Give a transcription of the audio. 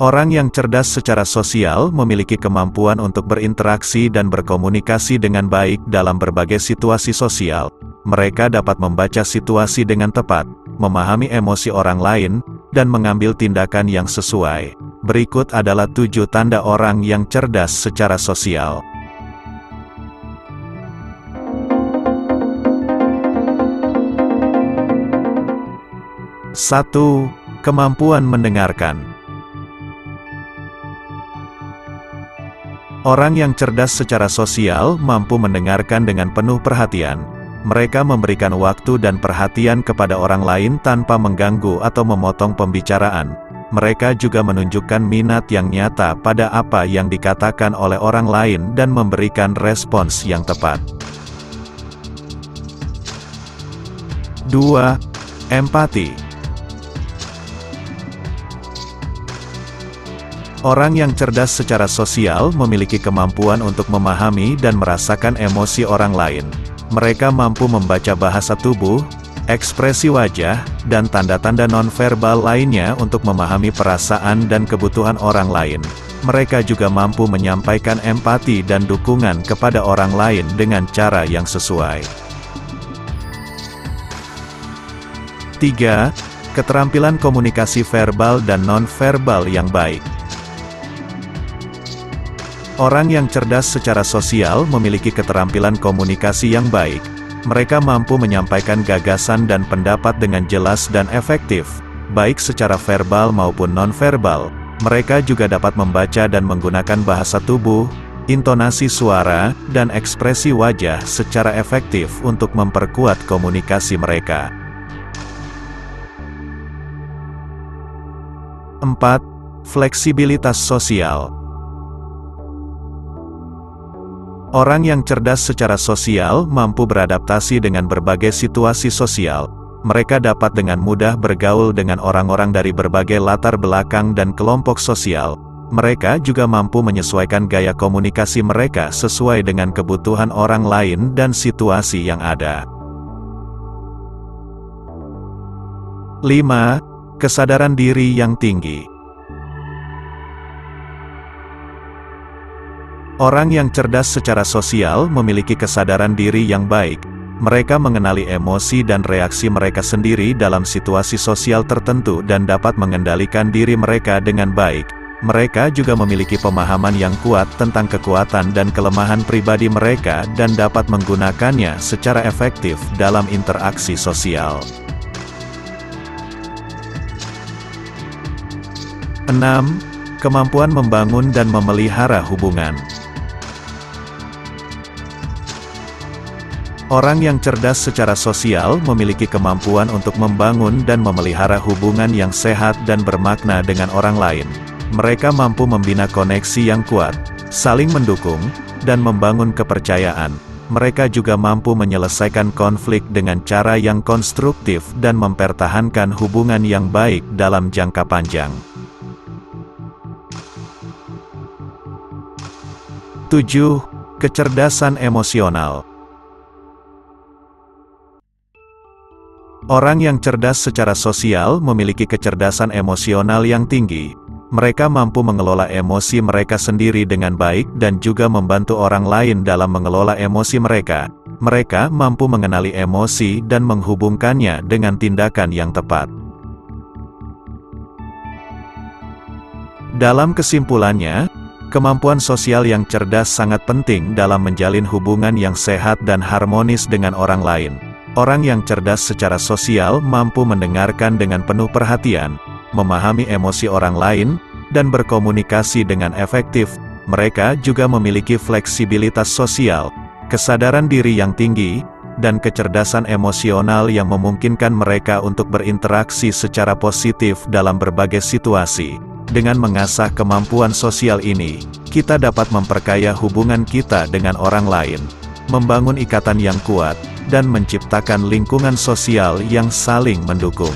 Orang yang cerdas secara sosial memiliki kemampuan untuk berinteraksi dan berkomunikasi dengan baik dalam berbagai situasi sosial. Mereka dapat membaca situasi dengan tepat, memahami emosi orang lain, dan mengambil tindakan yang sesuai. Berikut adalah 7 tanda orang yang cerdas secara sosial. 1. Kemampuan mendengarkan. Orang yang cerdas secara sosial mampu mendengarkan dengan penuh perhatian. Mereka memberikan waktu dan perhatian kepada orang lain tanpa mengganggu atau memotong pembicaraan. Mereka juga menunjukkan minat yang nyata pada apa yang dikatakan oleh orang lain dan memberikan respons yang tepat. 2. Empati. Orang yang cerdas secara sosial memiliki kemampuan untuk memahami dan merasakan emosi orang lain. Mereka mampu membaca bahasa tubuh, ekspresi wajah, dan tanda-tanda nonverbal lainnya untuk memahami perasaan dan kebutuhan orang lain. Mereka juga mampu menyampaikan empati dan dukungan kepada orang lain dengan cara yang sesuai. 3. Keterampilan komunikasi verbal dan nonverbal yang baik. Orang yang cerdas secara sosial memiliki keterampilan komunikasi yang baik. Mereka mampu menyampaikan gagasan dan pendapat dengan jelas dan efektif, baik secara verbal maupun nonverbal. Mereka juga dapat membaca dan menggunakan bahasa tubuh, intonasi suara, dan ekspresi wajah secara efektif untuk memperkuat komunikasi mereka. 4. Fleksibilitas sosial. Orang yang cerdas secara sosial mampu beradaptasi dengan berbagai situasi sosial. Mereka dapat dengan mudah bergaul dengan orang-orang dari berbagai latar belakang dan kelompok sosial. Mereka juga mampu menyesuaikan gaya komunikasi mereka sesuai dengan kebutuhan orang lain dan situasi yang ada. 5. Kesadaran diri yang tinggi. Orang yang cerdas secara sosial memiliki kesadaran diri yang baik. Mereka mengenali emosi dan reaksi mereka sendiri dalam situasi sosial tertentu dan dapat mengendalikan diri mereka dengan baik. Mereka juga memiliki pemahaman yang kuat tentang kekuatan dan kelemahan pribadi mereka dan dapat menggunakannya secara efektif dalam interaksi sosial. 6. Kemampuan membangun dan memelihara hubungan. Orang yang cerdas secara sosial memiliki kemampuan untuk membangun dan memelihara hubungan yang sehat dan bermakna dengan orang lain. Mereka mampu membina koneksi yang kuat, saling mendukung, dan membangun kepercayaan. Mereka juga mampu menyelesaikan konflik dengan cara yang konstruktif dan mempertahankan hubungan yang baik dalam jangka panjang. 7. Kecerdasan emosional. Orang yang cerdas secara sosial memiliki kecerdasan emosional yang tinggi. Mereka mampu mengelola emosi mereka sendiri dengan baik dan juga membantu orang lain dalam mengelola emosi mereka. Mereka mampu mengenali emosi dan menghubungkannya dengan tindakan yang tepat. Dalam kesimpulannya, kemampuan sosial yang cerdas sangat penting dalam menjalin hubungan yang sehat dan harmonis dengan orang lain. Orang yang cerdas secara sosial mampu mendengarkan dengan penuh perhatian, memahami emosi orang lain, dan berkomunikasi dengan efektif. Mereka juga memiliki fleksibilitas sosial, kesadaran diri yang tinggi, dan kecerdasan emosional yang memungkinkan mereka untuk berinteraksi secara positif dalam berbagai situasi. Dengan mengasah kemampuan sosial ini, kita dapat memperkaya hubungan kita dengan orang lain, membangun ikatan yang kuat, dan menciptakan lingkungan sosial yang saling mendukung.